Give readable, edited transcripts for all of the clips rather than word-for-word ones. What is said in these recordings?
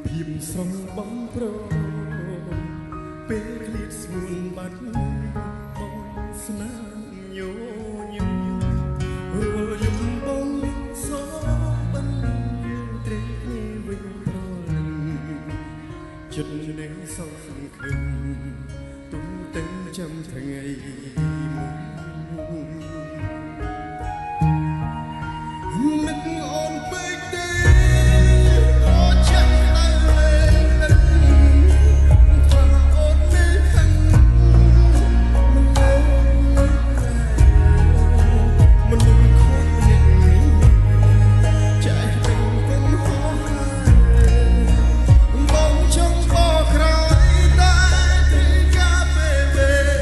ភាពស្រងបំប្រពេលឃ្លៀតស្ងួនបាត់បងស្នាមញញឹមរួលយំបងសបានយើងត្រេកគ្នាវិញប្រលឹងចិត្តនឹងសោកសង្ឃឹមទុំតែចាំថ្ងៃនឹកអូនពេកទេអូចាំតែលើថាអូននៅខាងមិននៅមនុស្សខុសអ្នកនេះចាស់ពេញគុំហោះបងចង់បកក្រោយតែទីកាពេល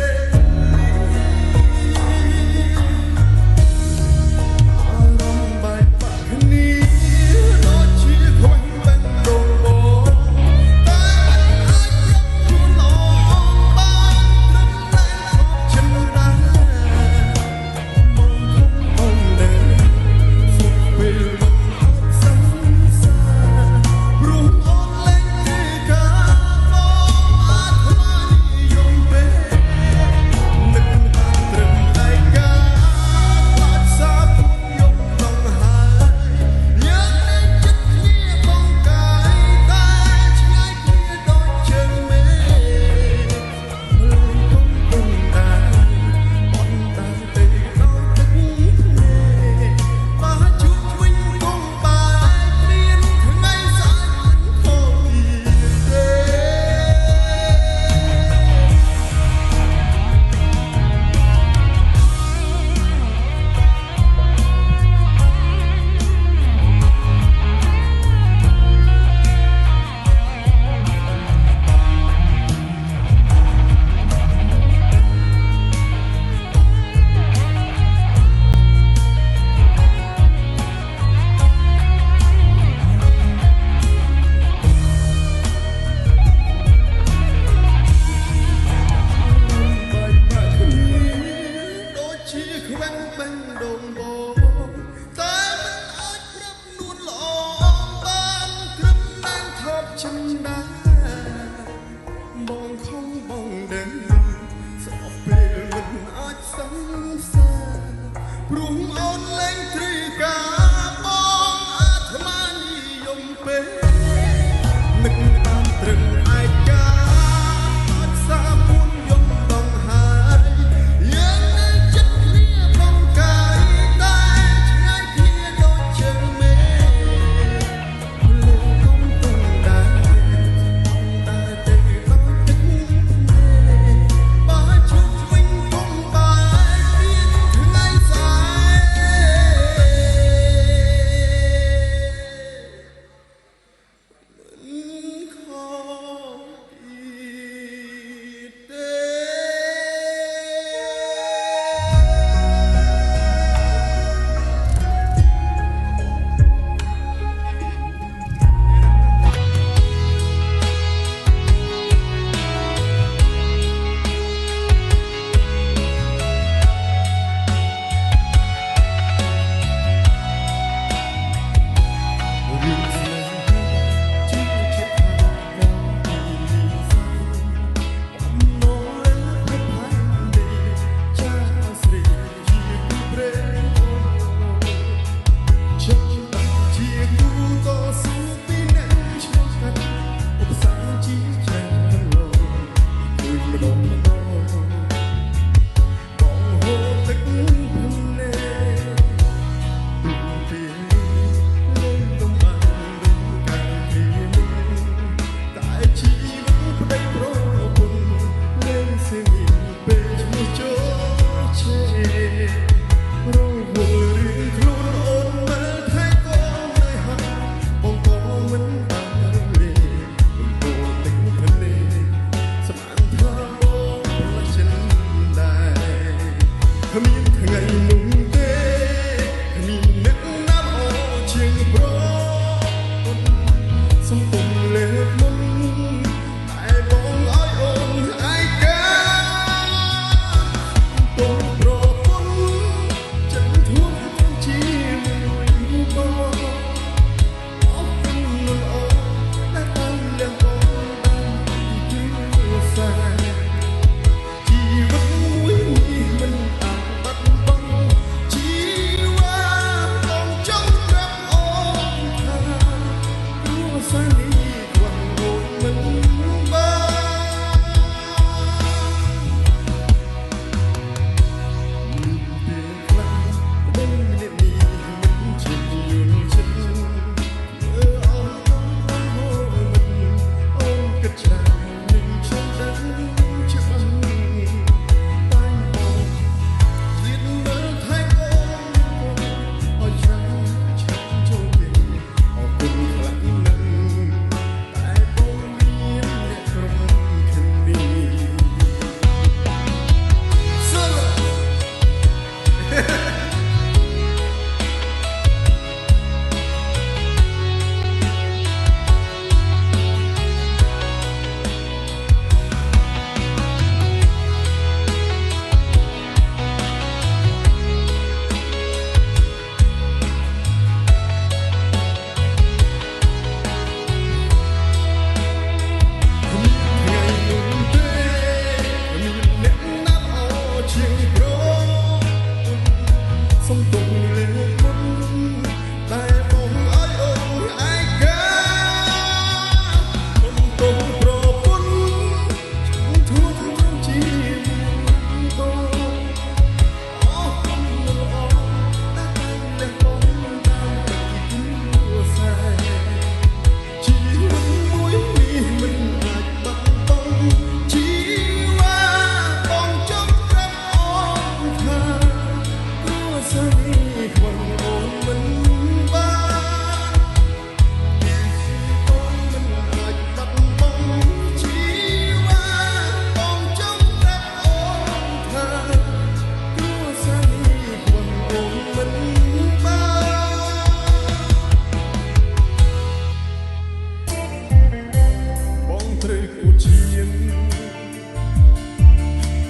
អូឈៀង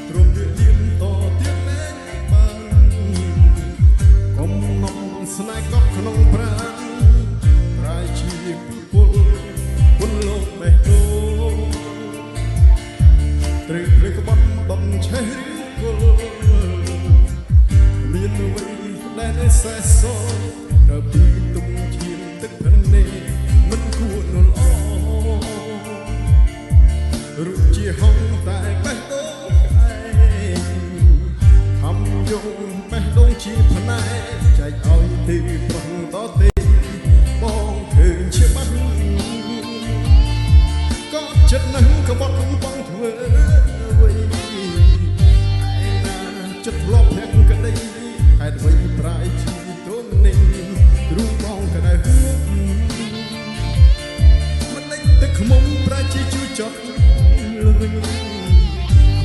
ទ្រង់វាលៀនតទៀតលែងបានកុំនំស្នេហ៍កប់ក្នុងប្រាណប្រៃជាពលពុនលោកបេះដូងត្រូវព្រឹកក្បត់ដំឆេះគល់មានអ្វីដែលសេះសដល់ពីទុំឈាមទឹកភ្នែកមិនគួរនល់អរូបជាហងតែបេះដូងឯងខំយងបេះដូងជាផ្នែកចែកឲ្យទីប្រុងតទេបងឃើញច្បាស់ក៏ចិត្តនឹងក្បត់បងធ្វើអ្វីឯណាចិត្តធ្លាប់ទាំងក្តីហេតុអ្វីប្រែជាទុំនេះរូបបងក្តៅហួងមិនដេញទឹកខ្មុំប្រែជាជួយចោះលវិញ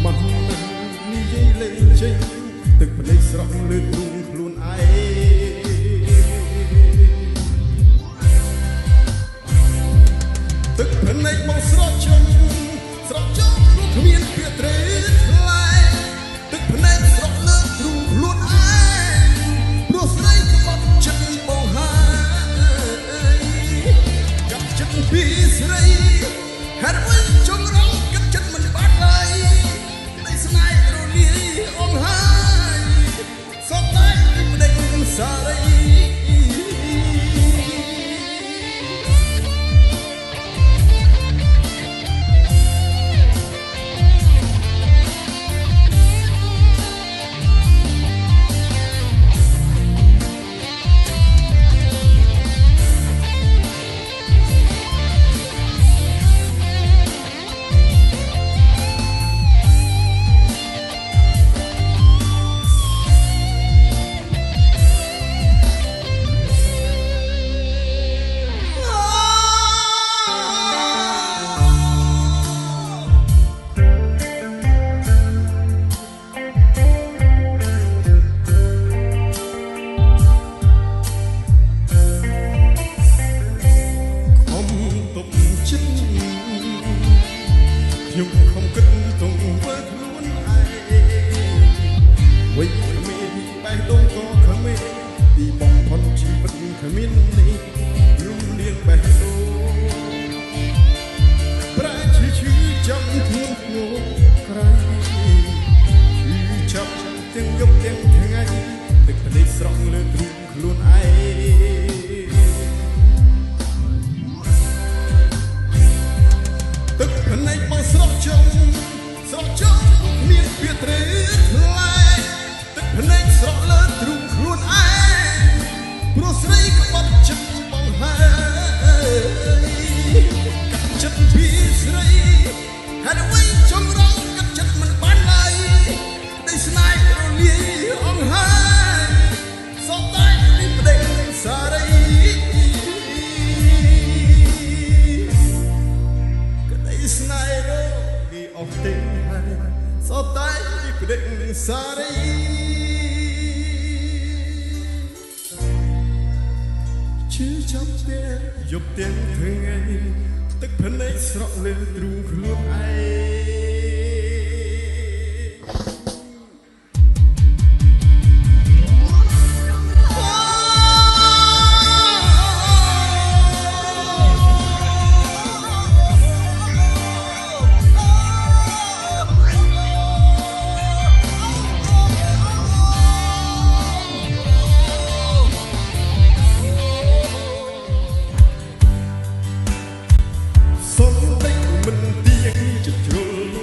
មកនិយាយលេងចេញទឹកភ្នែកស្រក់លើទ្រូងខ្លួនឯងទឹកភ្នែកមកស្រក់ជុំលោកគ្មានពាក្យត្រេកថ្លៃទឹកភ្នែកស្រក់លើទ្រូងខ្លួនឯងព្រោះស្រីក្បត់ចិត្តបងហើយកាប់ចិត្តពីស្រីហេតុអ្វីចង់រងកាប់ចិត្តមិនបានឡើយក្តីស្នេហ៍រលាយអងហើយសោកតែប្តីសារីខ្ញុំខំគិតទង្វើខ្លួនឯងវិញគ្មានបេះដូងក៏គ្មានទីបំផុតជីវិតគ្មាននេះរំលៀងបេះដូងប្រែជាឈឺចាំខ្លួនងងក្រៃឈឺចាប់ទាំងយប់ទាំងថ្ងៃទឹកភ្នែកស្រក់លើទ្រូងខ្លួនឯងទឹកភ្នែកមកស្រក់ចុងមានពាក្យត្រេកថ្លៃទឹកភ្នែកស្រក់លើទ្រូងខ្លួនឯងព្រោះស្រីក្បត់ចិត្តបងហើយកាប់ចិត្តពីស្រីហេតុអ្វីចង់រងកាប់ចិត្តមិនបានឡើយក្តីស្នេហ៍រលាយអងហើយសោកតែពីប្តីសារីក្តីស្នេហ៍រលាយអស់ទេសោកតែពីប្តីសារីឈឺចាប់ទាំងយប់ទាំងថ្ងៃទឹកភ្នែកស្រក់លើទ្រូងខ្លួនឯងសុំតែមិនទៀងចិត្តជ្រុល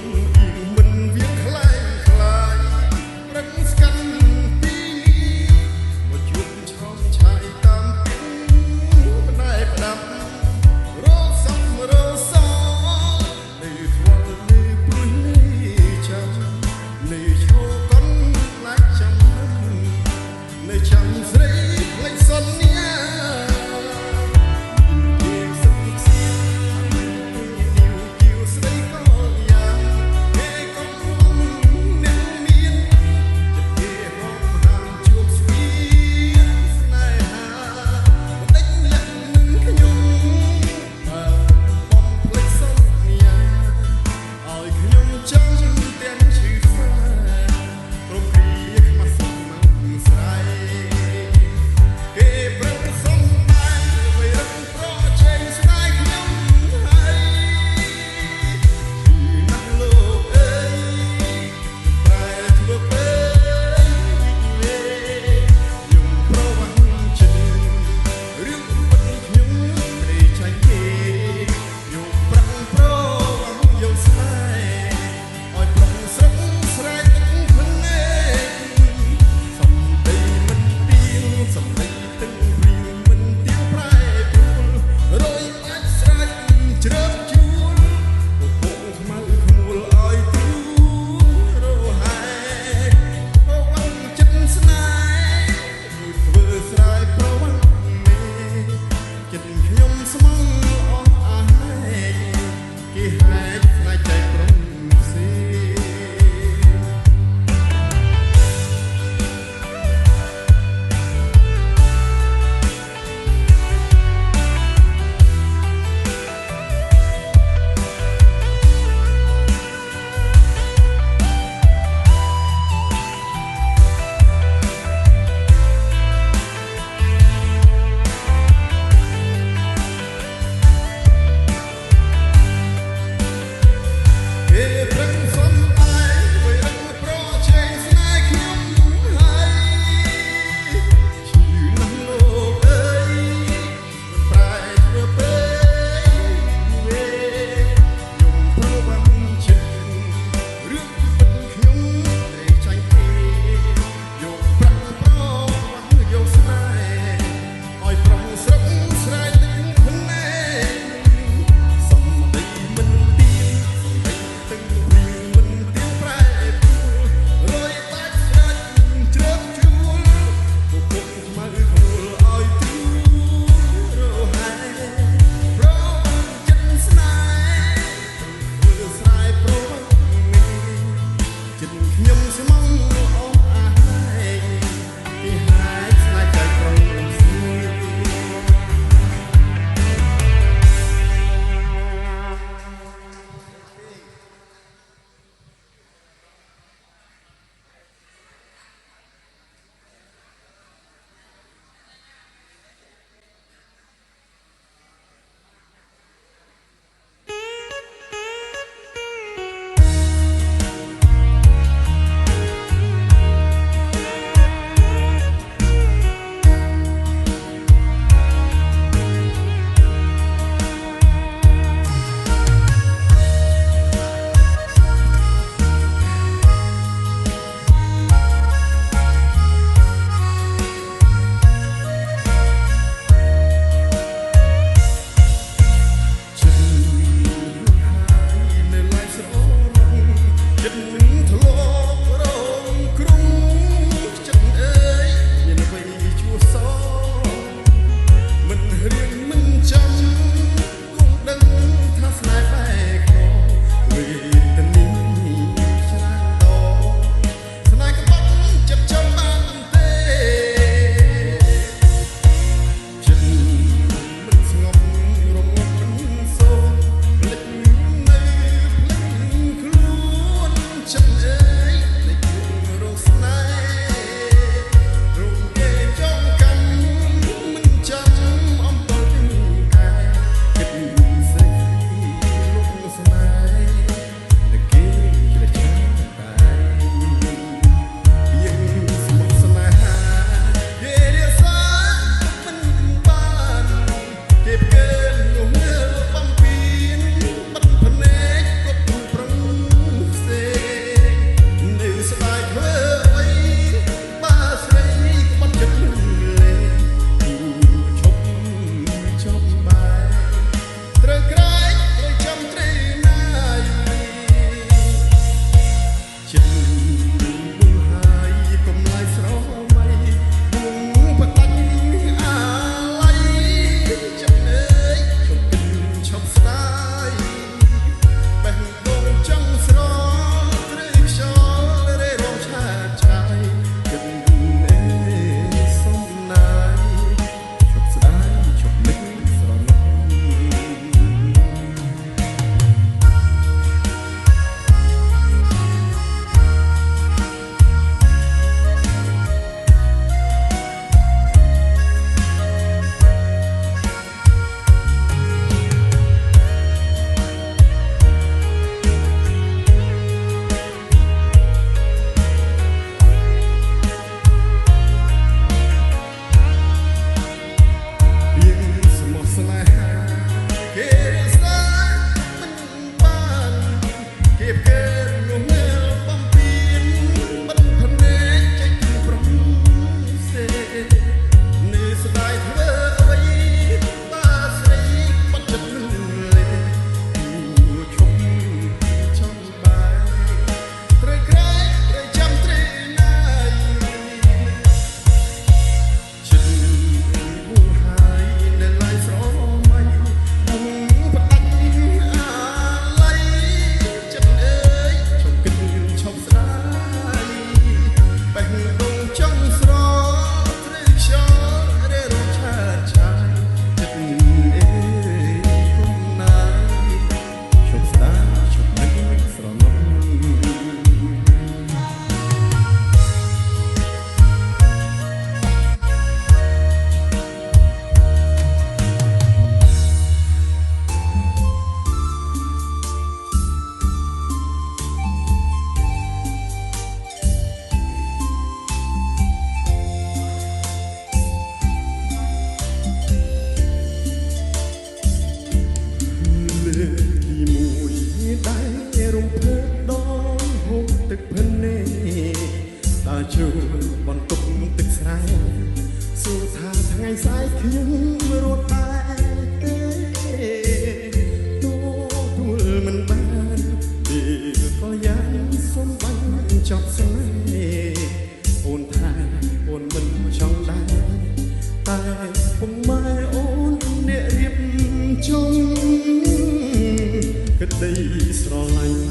ដីស្រឡាញ់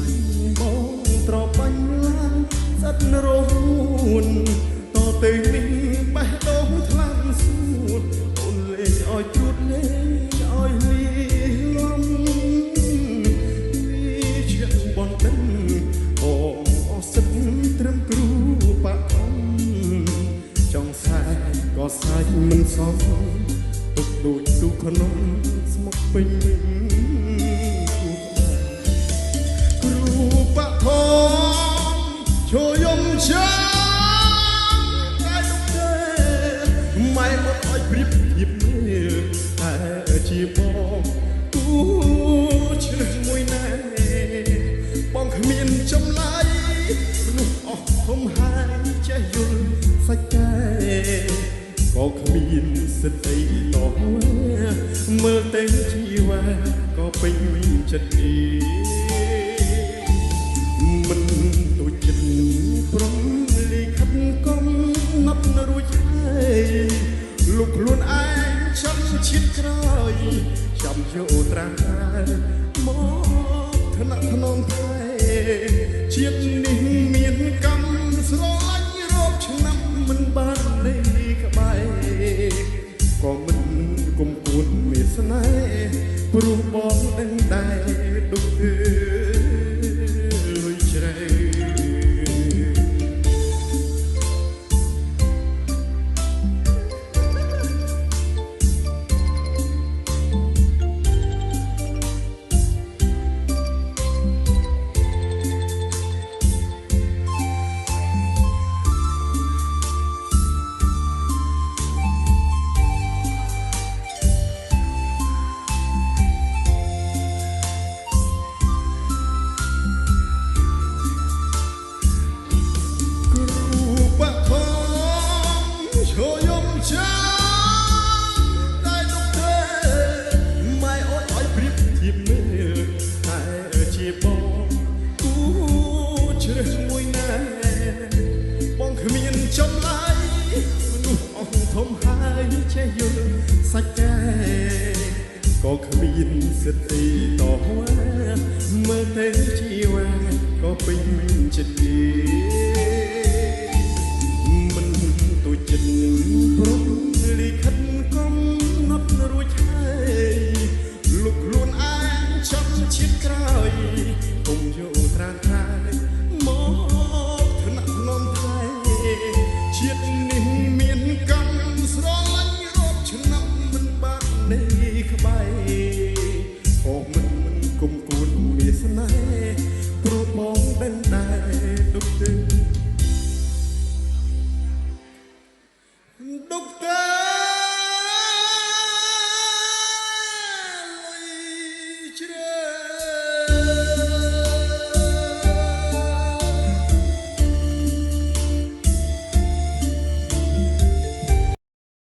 បងត្របាញ់ឡើងស្អិតរហួនតទៅនេះបេះដូងថ្លាន់សួតអូនលេងឲ្យជួតលេងឲ្យលីលំជាបងដឹងបងអស់សិនត្រឹមគ្រូបាក់អំចង់ខ្សែក៏សាច់មិនសមទុកដូចទូក្នុងស្មុកពេញគ្រូបាក់ធំជួយយំចាតែទុកទេម៉ែអត់ឲ្យព្រៀបធៀបនេះតែជាបងគូជ្រឹះមួយណែបងគ្មានចម្លើយមនុស្សអស់ធំហើយចេះយល់សាច់តែក៏គ្មានសិទ្ធិតោះមើលតែជីវ៉ាក៏ពេញចិត្តទីមិនទូចិត្តព្រមលីខិតកំណត់រួចហើយលោកខ្លួនឯងចាំជាតិក្រោយចាំយកត្រាមកថ្នាក់ថ្នមថែជាតិនេះមានកម្មស្រឡាញ់រោគឆ្នាំមិនបានលេក្បែរក៏មិនគុំគួនមានស្នេហ៍ព្រោះបងដឹងដែរදුកលុយជ្រៅសាច់តែក៏គ្មានសិទ្ធិតោះមើលតែជីវ៉ាក៏ពេញចិត្តទីមិនទូចិត្តព្រមលីខិតកំណត់រួចហើយលោកខ្លួនឯ